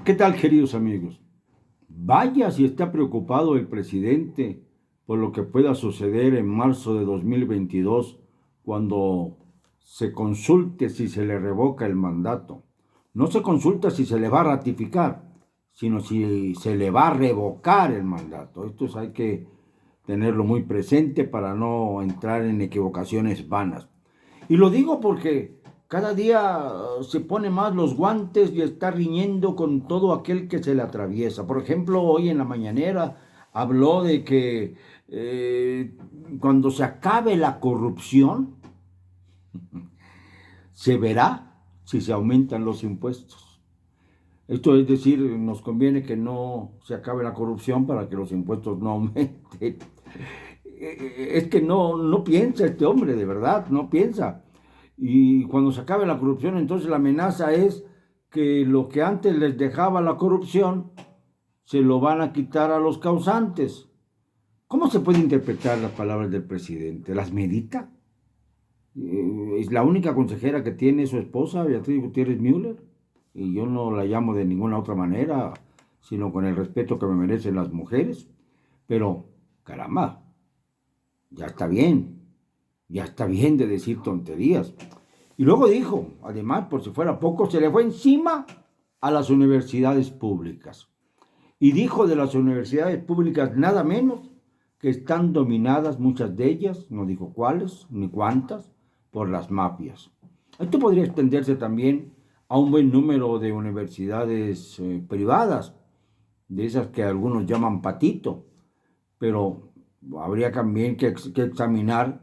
¿Qué tal, queridos amigos? Vaya si está preocupado el presidente por lo que pueda suceder en marzo de 2022 cuando se consulte si se le revoca el mandato. No se consulta si se le va a ratificar, sino si se le va a revocar el mandato. Hay que tenerlo muy presente para no entrar en equivocaciones vanas. Y lo digo porque cada día se pone más los guantes y está riñendo con todo aquel que se le atraviesa. Por ejemplo, hoy en la mañanera habló de que cuando se acabe la corrupción, se verá si se aumentan los impuestos. Esto es decir, nos conviene que no se acabe la corrupción para que los impuestos no aumenten. Es que no piensa este hombre, de verdad, no piensa. Y cuando se acabe la corrupción, entonces la amenaza es que lo que antes les dejaba la corrupción, se lo van a quitar a los causantes. ¿Cómo se puede interpretar las palabras del presidente? ¿Las medita? Es la única consejera que tiene su esposa, Beatriz Gutiérrez Müller, y yo no la llamo de ninguna otra manera, sino con el respeto que me merecen las mujeres. Pero, caramba, ya está bien de decir tonterías. Y luego dijo, además, por si fuera poco, se le fue encima a las universidades públicas. Y dijo de las universidades públicas nada menos que están dominadas muchas de ellas, no dijo cuáles ni cuántas, por las mafias. Esto podría extenderse también a un buen número de universidades privadas, de esas que algunos llaman patito, pero habría también que examinar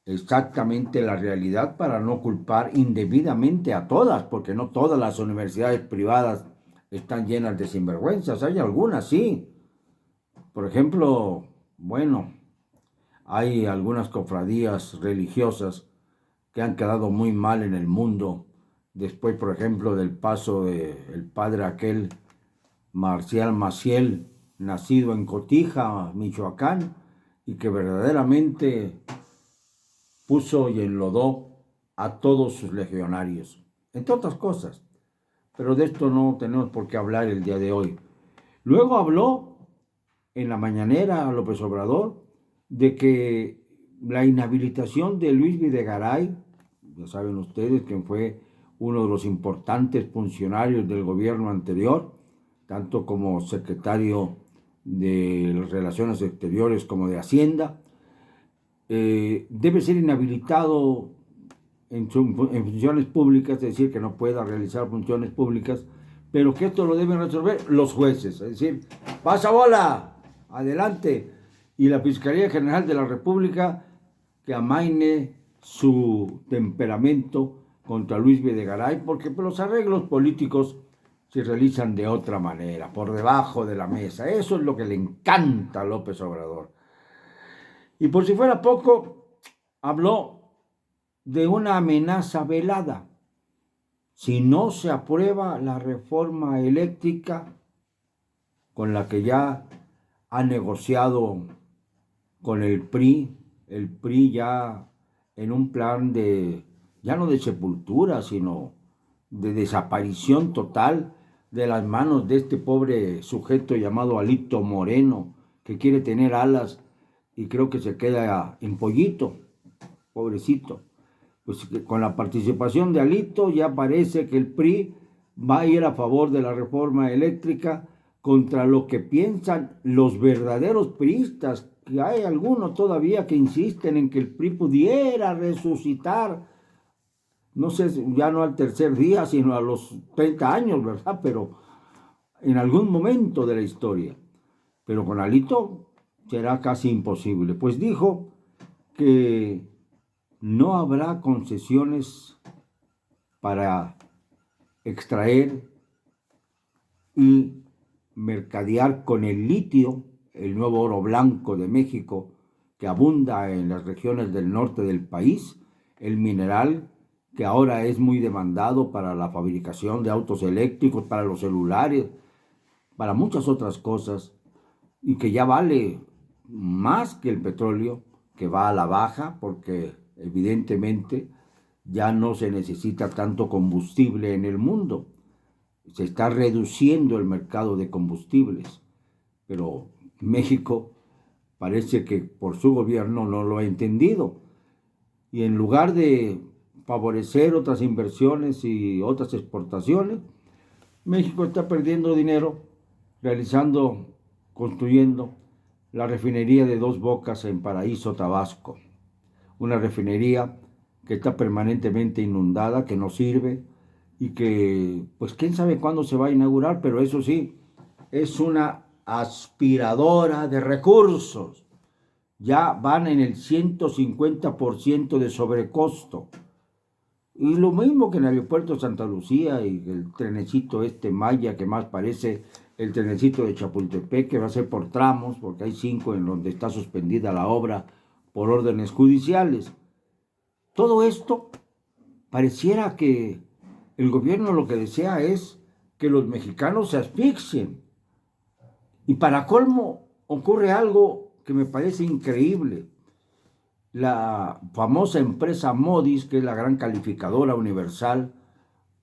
exactamente la realidad para no culpar indebidamente a todas, porque no todas las universidades privadas están llenas de sinvergüenzas, hay algunas sí. Por ejemplo, bueno, hay algunas cofradías religiosas que han quedado muy mal en el mundo, después, por ejemplo, del paso del padre aquel Marcial Maciel, nacido en Cotija, Michoacán, y que verdaderamente puso y enlodó a todos sus legionarios, entre otras cosas. Pero de esto no tenemos por qué hablar el día de hoy. Luego habló en la mañanera a López Obrador de que la inhabilitación de Luis Videgaray, ya saben ustedes que fue uno de los importantes funcionarios del gobierno anterior, tanto como secretario de Relaciones Exteriores como de Hacienda, debe ser inhabilitado en funciones públicas, es decir, que no pueda realizar funciones públicas, pero que esto lo deben resolver los jueces, es decir, pasa bola, adelante, y la Fiscalía General de la República que amaine su temperamento contra Luis Videgaray, porque los arreglos políticos se realizan de otra manera, por debajo de la mesa. Eso es lo que le encanta a López Obrador. Y por si fuera poco, habló de una amenaza velada. Si no se aprueba la reforma eléctrica con la que ya ha negociado con el PRI ya en un plan de, ya no de sepultura, sino de desaparición total de las manos de este pobre sujeto llamado Alito Moreno, que quiere tener alas y creo que se queda en pollito, pobrecito. Pues con la participación de Alito ya parece que el PRI va a ir a favor de la reforma eléctrica contra lo que piensan los verdaderos priistas, que hay algunos todavía que insisten en que el PRI pudiera resucitar, no sé, ya no al tercer día, sino a los 30 años, ¿verdad? Pero en algún momento de la historia. Pero con Alito será casi imposible. Pues dijo que no habrá concesiones para extraer y mercadear con el litio, el nuevo oro blanco de México, que abunda en las regiones del norte del país, el mineral que ahora es muy demandado para la fabricación de autos eléctricos, para los celulares, para muchas otras cosas, y que ya vale más que el petróleo, que va a la baja porque evidentemente ya no se necesita tanto combustible en el mundo. se está reduciendo el mercado de combustibles, pero México parece que por su gobierno no lo ha entendido. Y en lugar de favorecer otras inversiones y otras exportaciones, México está perdiendo dinero construyendo la refinería de Dos Bocas en Paraíso, Tabasco. Una refinería que está permanentemente inundada, que no sirve y que, pues quién sabe cuándo se va a inaugurar, pero eso sí, es una aspiradora de recursos. Ya van en el 150% de sobrecosto. Y lo mismo que en el aeropuerto de Santa Lucía y el trenecito Maya, que más parece el trenecito de Chapultepec, que va a ser por tramos, porque hay 5 en donde está suspendida la obra por órdenes judiciales. Todo esto pareciera que el gobierno lo que desea es que los mexicanos se asfixien. Y para colmo ocurre algo que me parece increíble. La famosa empresa Moody's, que es la gran calificadora universal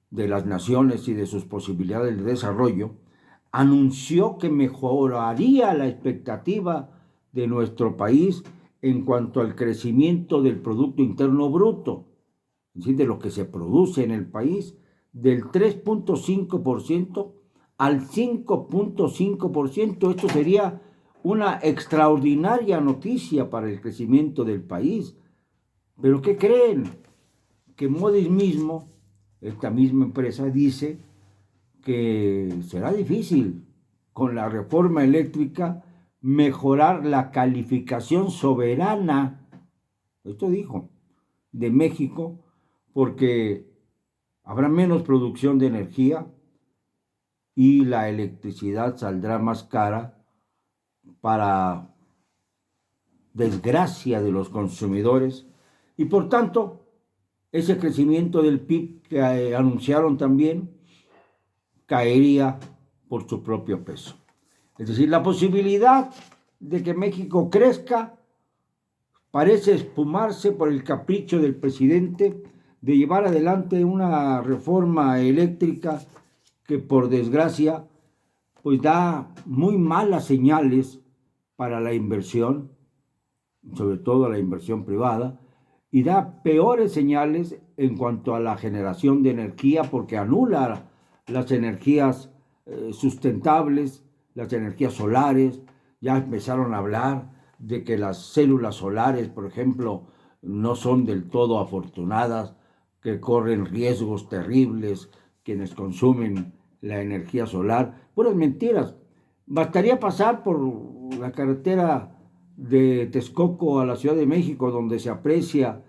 de las naciones y de sus posibilidades de desarrollo, anunció que mejoraría la expectativa de nuestro país en cuanto al crecimiento del Producto Interno Bruto, es decir, de lo que se produce en el país, del 3.5% al 5.5%. Esto sería una extraordinaria noticia para el crecimiento del país. ¿Pero qué creen? Que Moody's mismo, esta misma empresa, dice que será difícil con la reforma eléctrica mejorar la calificación soberana, esto dijo, de México, porque habrá menos producción de energía y la electricidad saldrá más cara para desgracia de los consumidores y por tanto ese crecimiento del PIB que anunciaron también caería por su propio peso. Es decir, la posibilidad de que México crezca parece esfumarse por el capricho del presidente de llevar adelante una reforma eléctrica que por desgracia pues da muy malas señales para la inversión, sobre todo la inversión privada, y da peores señales en cuanto a la generación de energía porque anula las energías sustentables, las energías solares. Ya empezaron a hablar de que las células solares, por ejemplo, no son del todo afortunadas, que corren riesgos terribles quienes consumen la energía solar. Puras mentiras. Bastaría pasar por la carretera de Texcoco a la Ciudad de México, donde se aprecia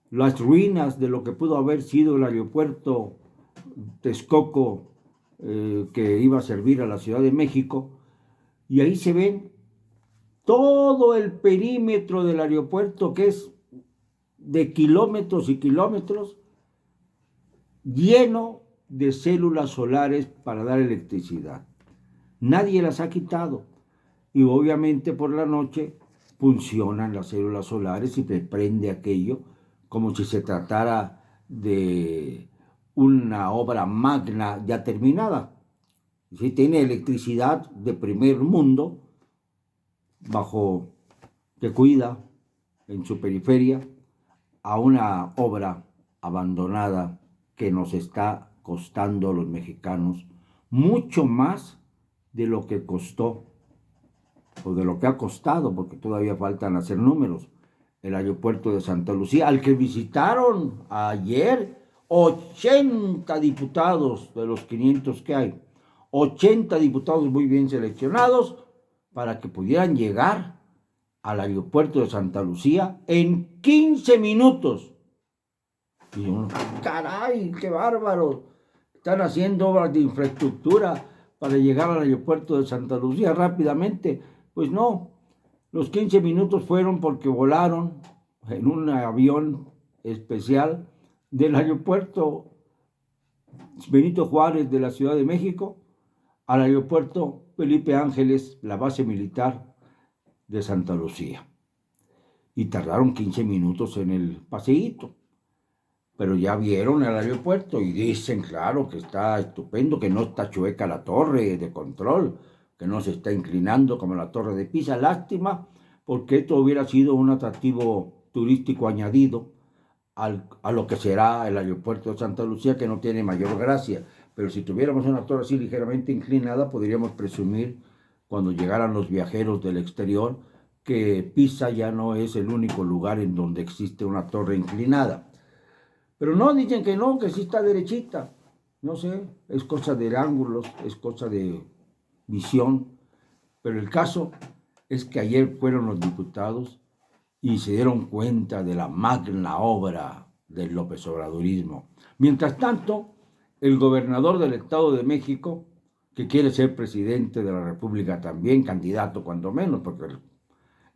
las ruinas de lo que pudo haber sido el aeropuerto Texcoco que iba a servir a la Ciudad de México, y ahí se ven todo el perímetro del aeropuerto, que es de kilómetros y kilómetros, lleno de células solares para dar electricidad. Nadie las ha quitado. Y obviamente por la noche funcionan las células solares y te prende aquello como si se tratara de una obra magna ya terminada. Si tiene electricidad de primer mundo, bajo que cuida en su periferia a una obra abandonada que nos está costando a los mexicanos mucho más de lo que costó o de lo que ha costado, porque todavía faltan hacer números, el aeropuerto de Santa Lucía, al que visitaron ayer 80 diputados de los 500 que hay, 80 diputados muy bien seleccionados para que pudieran llegar al aeropuerto de Santa Lucía en 15 minutos. Y uno, caray, qué bárbaro, están haciendo obras de infraestructura para llegar al aeropuerto de Santa Lucía rápidamente. Pues no, los 15 minutos fueron porque volaron en un avión especial del aeropuerto Benito Juárez de la Ciudad de México al aeropuerto Felipe Ángeles, la base militar de Santa Lucía. Y tardaron 15 minutos en el paseíto. pero ya vieron el aeropuerto y dicen, claro, que está estupendo, que no está chueca la torre de control, que no se está inclinando como la torre de Pisa. Lástima, porque esto hubiera sido un atractivo turístico añadido a lo que será el aeropuerto de Santa Lucía, que no tiene mayor gracia. Pero si tuviéramos una torre así ligeramente inclinada, podríamos presumir, cuando llegaran los viajeros del exterior, que Pisa ya no es el único lugar en donde existe una torre inclinada. Pero no, dicen que sí está derechita. No sé, es cosa de ángulos, es cosa de visión. Pero el caso es que ayer fueron los diputados y se dieron cuenta de la magna obra del López Obradorismo. Mientras tanto, el gobernador del Estado de México, que quiere ser presidente de la República también, candidato cuando menos, porque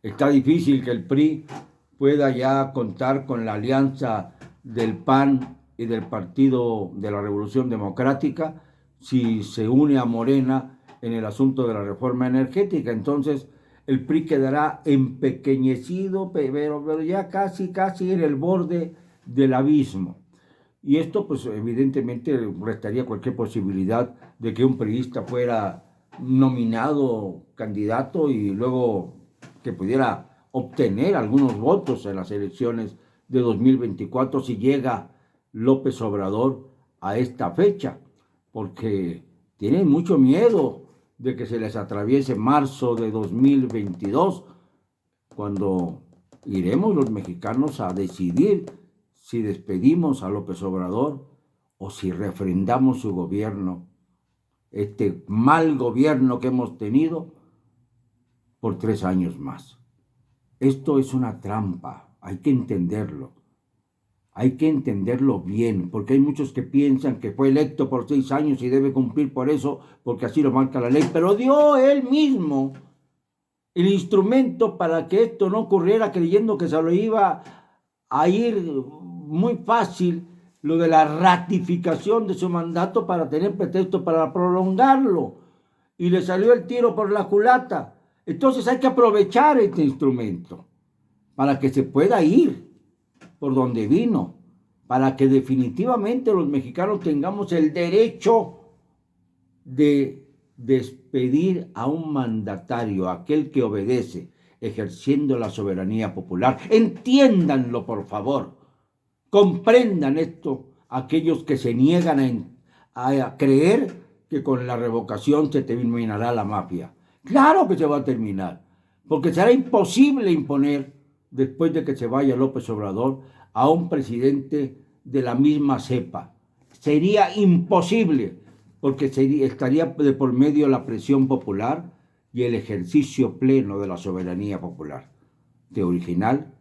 está difícil que el PRI pueda ya contar con la alianza del PAN y del Partido de la Revolución Democrática si se une a Morena en el asunto de la reforma energética. Entonces el PRI quedará empequeñecido, pero ya casi en el borde del abismo. Y esto pues evidentemente restaría cualquier posibilidad de que un priista fuera nominado candidato y luego que pudiera obtener algunos votos en las elecciones de 2024 si llega López Obrador a esta fecha, porque tienen mucho miedo de que se les atraviese marzo de 2022, cuando iremos los mexicanos a decidir si despedimos a López Obrador o si refrendamos su gobierno, este mal gobierno que hemos tenido por 3 años más. Esto es una trampa, hay que entenderlo. Hay que entenderlo bien, porque hay muchos que piensan que fue electo por 6 años y debe cumplir por eso, porque así lo marca la ley, pero dio él mismo el instrumento para que esto no ocurriera, creyendo que se lo iba a ir muy fácil lo de la ratificación de su mandato para tener pretexto para prolongarlo. Y le salió el tiro por la culata. Entonces hay que aprovechar este instrumento para que se pueda ir por donde vino, para que definitivamente los mexicanos tengamos el derecho de despedir a un mandatario, aquel que obedece, ejerciendo la soberanía popular. Entiéndanlo, por favor. Comprendan esto aquellos que se niegan a creer que con la revocación se terminará la mafia. Claro que se va a terminar, porque será imposible imponer, después de que se vaya López Obrador, a un presidente de la misma cepa. Sería imposible, porque estaría de por medio la presión popular y el ejercicio pleno de la soberanía popular, que original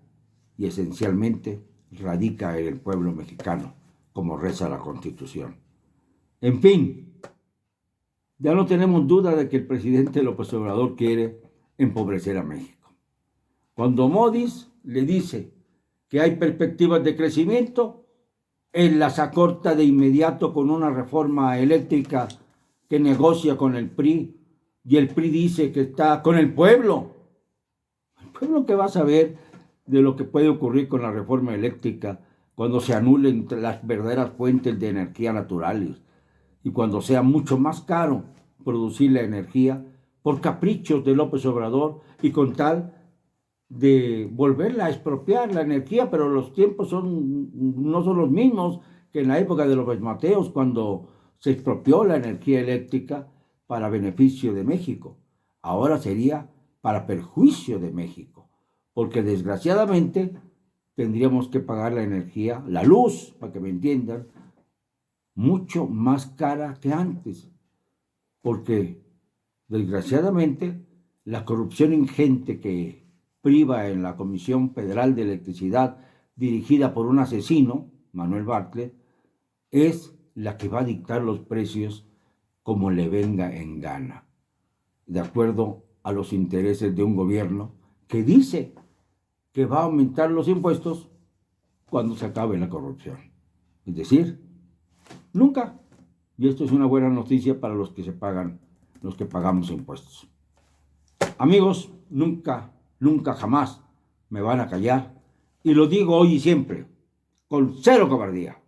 y esencialmente radica en el pueblo mexicano, como reza la Constitución. En fin, ya no tenemos duda de que el presidente López Obrador quiere empobrecer a México. Cuando Modis le dice que hay perspectivas de crecimiento, él las acorta de inmediato con una reforma eléctrica que negocia con el PRI, y el PRI dice que está con el pueblo. El pueblo que va a saber de lo que puede ocurrir con la reforma eléctrica cuando se anulen las verdaderas fuentes de energía naturales y cuando sea mucho más caro producir la energía por caprichos de López Obrador y con tal de volverla a expropiar la energía, pero los tiempos no son los mismos que en la época de López Mateos, cuando se expropió la energía eléctrica para beneficio de México. Ahora sería para perjuicio de México, porque desgraciadamente tendríamos que pagar la energía, la luz, para que me entiendan, mucho más cara que antes, porque desgraciadamente la corrupción ingente que priva en la Comisión Federal de Electricidad, dirigida por un asesino, Manuel Bartlett, es la que va a dictar los precios como le venga en gana, de acuerdo a los intereses de un gobierno que dice que va a aumentar los impuestos cuando se acabe la corrupción. Es decir, nunca. Y esto es una buena noticia para los que pagamos impuestos. Amigos, nunca jamás me van a callar. Y lo digo hoy y siempre. con cero cobardía.